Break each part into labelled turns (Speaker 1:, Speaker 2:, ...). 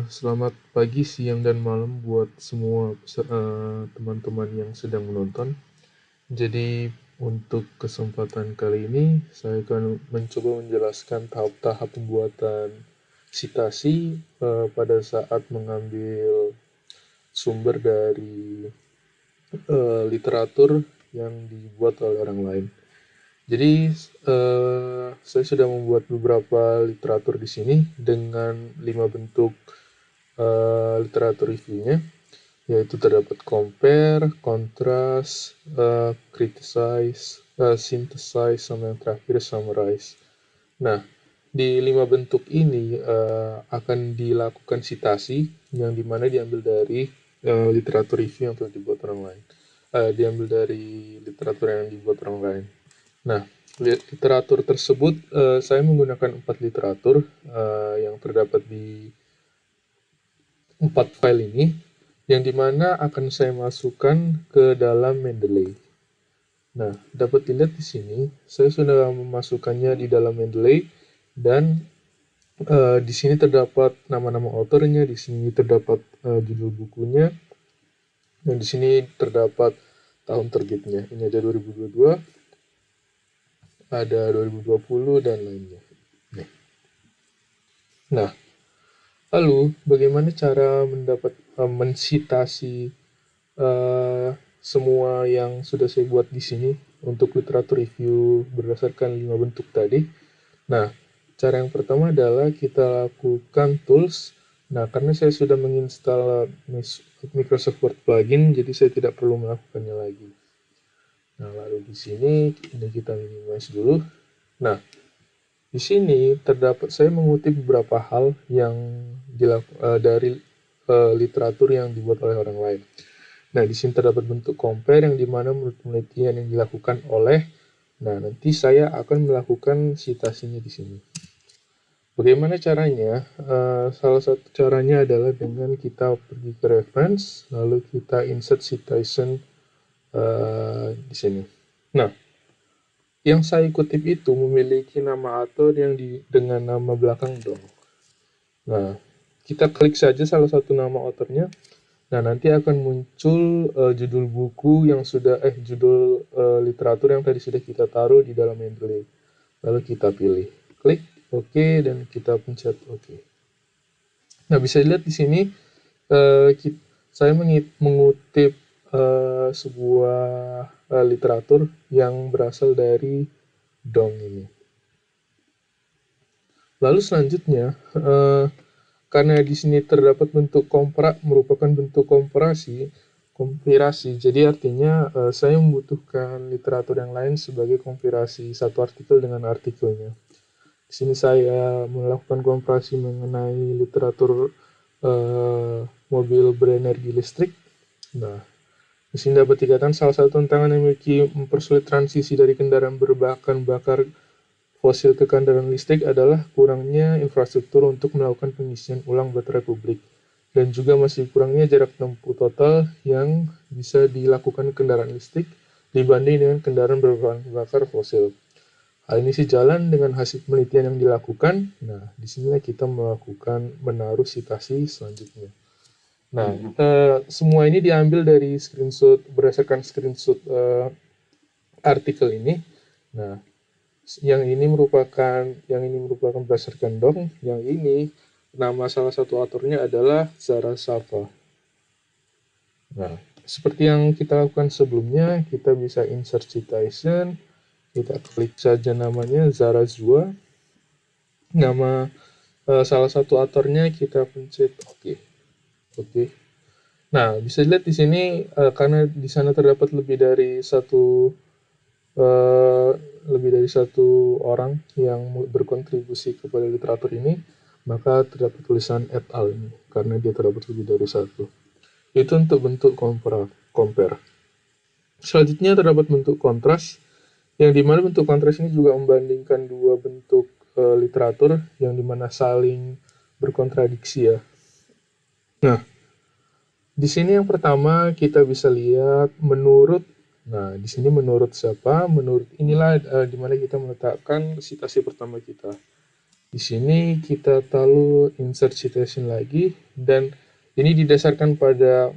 Speaker 1: Selamat pagi, siang, dan malam buat semua teman-teman yang sedang menonton. Jadi, untuk kesempatan kali ini, saya akan mencoba menjelaskan tahap-tahap pembuatan sitasi pada saat mengambil sumber dari literatur yang dibuat oleh orang lain. Jadi, saya sudah membuat beberapa literatur di sini dengan 5 bentuk literatur reviewnya, yaitu terdapat compare, contrast, criticize, synthesize, sama yang terakhir summarize. Nah, di 5 bentuk ini akan dilakukan sitasi yang dimana diambil dari literatur review yang telah dibuat orang lain. Diambil dari literatur yang dibuat orang lain. Nah, literatur tersebut saya menggunakan 4 literatur yang terdapat di 4 file ini, yang dimana akan saya masukkan ke dalam Mendeley. Nah, dapat dilihat di sini, saya sudah memasukkannya di dalam Mendeley, dan di sini terdapat nama-nama autornya, di sini terdapat judul bukunya, dan di sini terdapat tahun terbitnya. Ini ada 2022, ada 2020, dan lainnya. Nah, lalu bagaimana cara mensitasi semua yang sudah saya buat di sini untuk literatur review berdasarkan 5 bentuk tadi? Nah, cara yang pertama adalah kita lakukan tools. Nah, karena saya sudah menginstal Microsoft Word plugin, jadi saya tidak perlu melakukannya lagi. Nah, lalu di sini ini kita minimize dulu. Nah, di sini terdapat saya mengutip beberapa hal yang dari literatur yang dibuat oleh orang lain. Nah, di sini terdapat bentuk compare yang dimana menurut penelitian yang dilakukan oleh. Nah, nanti saya akan melakukan citasinya di sini. Bagaimana caranya? Salah satu caranya adalah dengan kita pergi ke reference, lalu kita insert citation di sini. Nah, yang saya kutip itu memiliki nama author yang dengan nama belakang dong. Nah, kita klik saja salah satu nama authornya. Nah, nanti akan muncul judul buku yang judul literatur yang tadi sudah kita taruh di dalam Mendeley. Lalu kita pilih, klik OK, dan kita pencet OK. Nah, bisa dilihat di sini saya mengutip sebuah literatur yang berasal dari Dong ini. Lalu selanjutnya, karena di sini terdapat bentuk merupakan bentuk kompilasi, jadi artinya saya membutuhkan literatur yang lain sebagai kompilasi satu artikel dengan artikelnya. Di sini saya melakukan kompilasi mengenai literatur mobil berenergi listrik. Nah, di sini dapat dikatakan salah satu tantangan yang mempersulit transisi dari kendaraan berbahan bakar fosil ke kendaraan listrik adalah kurangnya infrastruktur untuk melakukan pengisian ulang baterai publik, dan juga masih kurangnya jarak tempuh total yang bisa dilakukan kendaraan listrik dibanding dengan kendaraan berbahan bakar fosil. Hal ini sejalan dengan hasil penelitian yang dilakukan. Nah, di sinilah kita melakukan menaruh citasi selanjutnya. Nah, semua ini diambil dari berdasarkan screenshot artikel ini. Nah, yang ini merupakan berdasarkan Dong. Yang ini nama salah satu autornya adalah Zara Safa. Nah, seperti yang kita lakukan sebelumnya, kita bisa insert citation, kita klik saja namanya Zara Zua. Nama salah satu autornya kita pencet OK. Nah, bisa dilihat di sini karena di sana terdapat lebih dari satu orang yang berkontribusi kepada literatur ini, maka terdapat tulisan et al. Ini karena dia terdapat lebih dari satu. Itu untuk bentuk compare. Selanjutnya terdapat bentuk kontras, yang dimana bentuk kontras ini juga membandingkan dua bentuk literatur yang dimana saling berkontradiksi ya. Nah, di sini yang pertama kita bisa lihat menurut. Nah, di sini menurut siapa? Menurut inilah di mana kita meletakkan citasi pertama kita. Di sini kita taruh insert citation lagi, dan ini didasarkan pada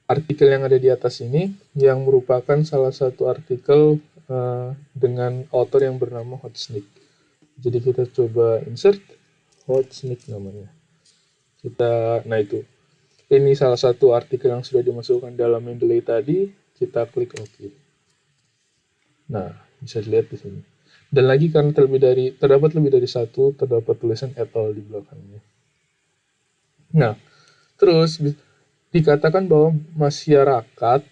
Speaker 1: artikel yang ada di atas ini, yang merupakan salah satu artikel dengan author yang bernama Hotsnake. Jadi kita coba insert Hotsnake namanya. Nah itu. Ini salah satu artikel yang sudah dimasukkan dalam Mendeley tadi. Kita klik OK. Nah, bisa dilihat di sini. Dan lagi karena terdapat lebih dari satu, terdapat tulisan et al di belakangnya. Nah, terus dikatakan bahwa masyarakat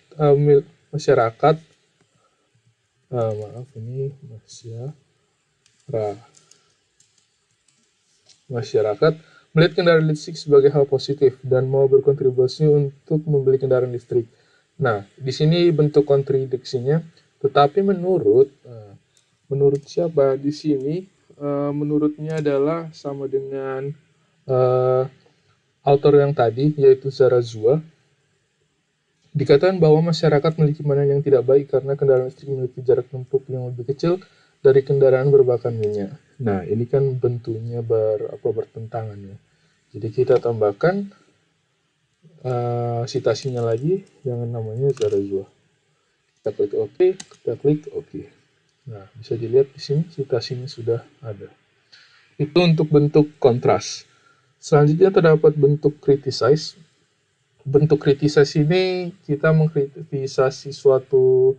Speaker 1: melihat kendaraan listrik sebagai hal positif dan mau berkontribusi untuk membeli kendaraan listrik. Nah, di sini bentuk kontradiksinya, tetapi menurut siapa di sini? Menurutnya adalah sama dengan author yang tadi, yaitu Zarazua. Dikatakan bahwa masyarakat memiliki pandangan yang tidak baik karena kendaraan listrik memiliki jarak tempuh yang lebih kecil dari kendaraan berbahan minyak. Nah, ini kan bentuknya bertentangan ya. Jadi kita tambahkan citasinya lagi yang namanya Zarazua. Kita klik OK, kita klik OK. Nah, bisa dilihat di sini citasinya sudah ada. Itu untuk bentuk kontras. Selanjutnya terdapat bentuk criticize. Bentuk criticize ini kita mengkritisasi suatu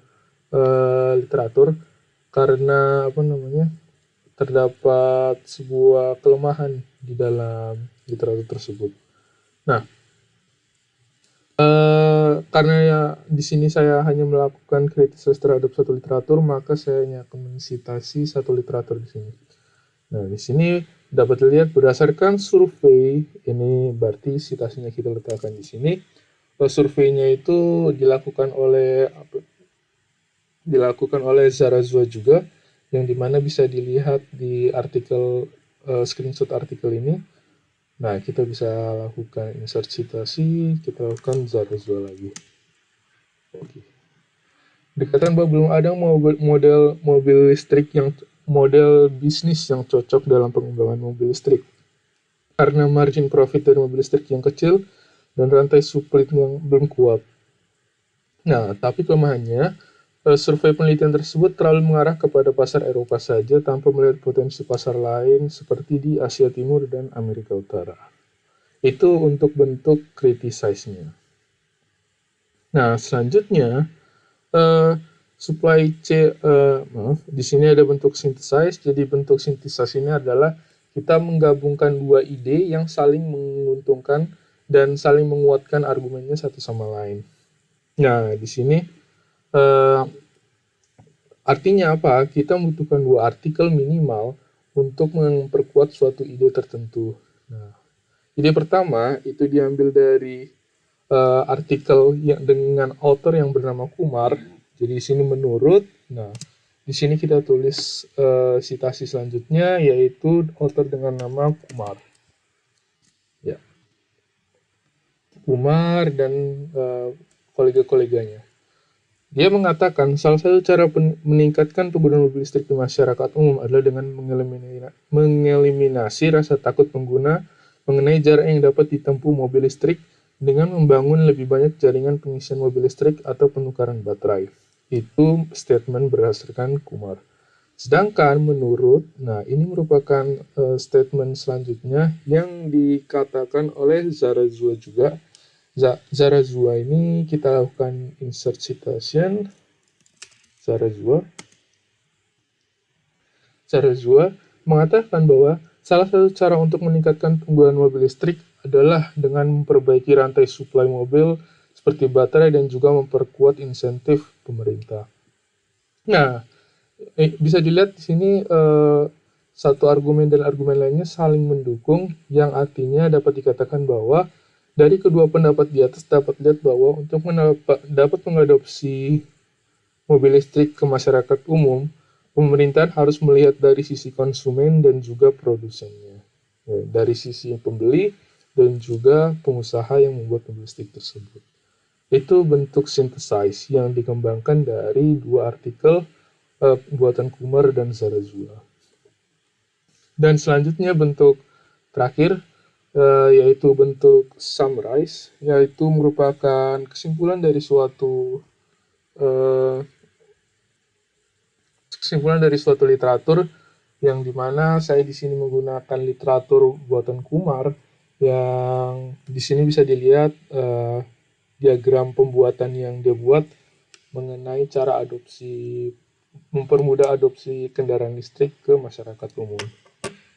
Speaker 1: literatur karena terdapat sebuah kelemahan di dalam literatur tersebut. Nah, karena ya di sini saya hanya melakukan kritisasi terhadap satu literatur, maka saya hanya akan mensitasi satu literatur di sini. Nah, di sini dapat dilihat berdasarkan survei, ini berarti citasinya kita letakkan di sini. Surveinya itu dilakukan oleh Zarazua juga, yang dimana bisa dilihat di artikel screenshot artikel ini. Nah, kita bisa lakukan insert citasi, kita lakukan Zarazua lagi. Oke. Dikatakan bahwa belum ada model bisnis yang cocok dalam pengembangan mobil listrik. Karena margin profit dari mobil listrik yang kecil dan rantai supply yang belum kuat. Nah, tapi kelemahannya, survei penelitian tersebut terlalu mengarah kepada pasar Eropa saja tanpa melihat potensi pasar lain seperti di Asia Timur dan Amerika Utara. Itu untuk bentuk criticize-nya. Nah, selanjutnya, di sini ada bentuk synthesize. Jadi bentuk synthesize ini adalah kita menggabungkan dua ide yang saling menguntungkan dan saling menguatkan argumennya satu sama lain. Nah, di sini artinya apa? Kita membutuhkan dua artikel minimal untuk memperkuat suatu ide tertentu. Nah, ide pertama itu diambil dari artikel yang dengan author yang bernama Kumar. Jadi di sini menurut. Nah, di sini kita tulis citasi selanjutnya, yaitu author dengan nama Kumar. Ya, Kumar dan kolega-koleganya. Dia mengatakan salah satu cara meningkatkan penggunaan mobil listrik di masyarakat umum adalah dengan mengeliminasi rasa takut pengguna mengenai jarak yang dapat ditempuh mobil listrik dengan membangun lebih banyak jaringan pengisian mobil listrik atau penukaran baterai. Itu statement berdasarkan Kumar. Sedangkan menurut, nah ini merupakan statement selanjutnya yang dikatakan oleh Zarazua juga. Zarazua ini kita lakukan insert citation. Zarazua mengatakan bahwa salah satu cara untuk meningkatkan penggunaan mobil listrik adalah dengan memperbaiki rantai suplai mobil seperti baterai dan juga memperkuat insentif pemerintah. Nah, bisa dilihat di sini satu argumen dan argumen lainnya saling mendukung, yang artinya dapat dikatakan bahwa dari kedua pendapat di atas dapat lihat bahwa untuk dapat mengadopsi mobil listrik ke masyarakat umum, pemerintahan harus melihat dari sisi konsumen dan juga produsennya, dari sisi pembeli dan juga pengusaha yang membuat mobil listrik tersebut. Itu bentuk synthesize yang dikembangkan dari dua artikel buatan Kumar dan Zarazua. Dan selanjutnya bentuk terakhir, yaitu bentuk summarize, yaitu merupakan kesimpulan dari suatu literatur, yang dimana saya di sini menggunakan literatur buatan Kumar, yang di sini bisa dilihat diagram pembuatan yang dia buat mengenai cara mempermudah adopsi kendaraan listrik ke masyarakat umum.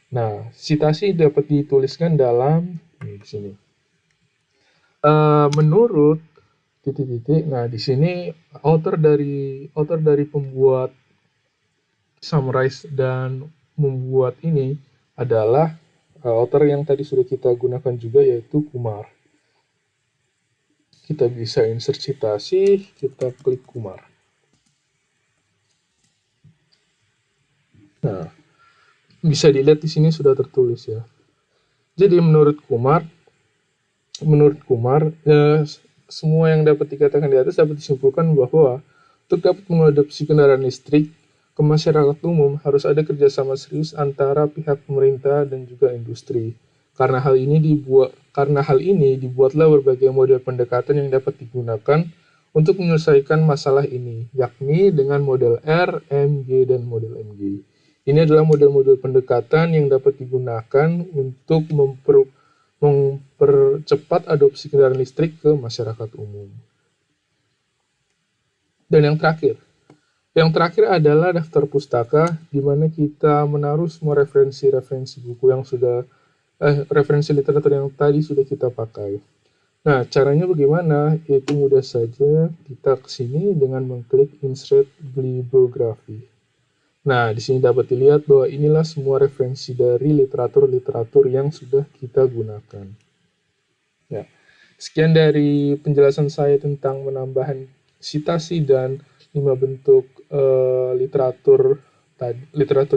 Speaker 1: Nah, citasi dapat dituliskan dalam di sini. Menurut titik-titik. Nah, di sini author dari pembuat summarize dan membuat ini adalah author yang tadi sudah kita gunakan juga, yaitu Kumar. Kita bisa insert citasi, kita klik Kumar. Nah, bisa dilihat di sini sudah tertulis ya. Jadi menurut Kumar, semua yang dapat dikatakan di atas dapat disimpulkan bahwa untuk dapat mengadopsi kendaraan listrik ke masyarakat umum harus ada kerjasama serius antara pihak pemerintah dan juga industri. Karena hal ini dibuatlah berbagai model pendekatan yang dapat digunakan untuk menyelesaikan masalah ini, yakni dengan model R, MG, dan model MG. Ini adalah model-model pendekatan yang dapat digunakan untuk mempercepat adopsi kendaraan listrik ke masyarakat umum. Dan yang terakhir adalah daftar pustaka, di mana kita menaruh semua referensi buku yang referensi literatur yang tadi sudah kita pakai. Nah, caranya bagaimana? Itu mudah saja, kita ke sini dengan mengklik Insert Bibliography. Nah, di sini dapat dilihat bahwa inilah semua referensi dari literatur yang sudah kita gunakan. Ya, sekian dari penjelasan saya tentang menambahkan citasi dan 5 bentuk literatur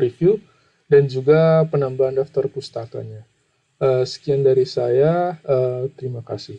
Speaker 1: review dan juga penambahan daftar pustakanya. Sekian dari saya, terima kasih.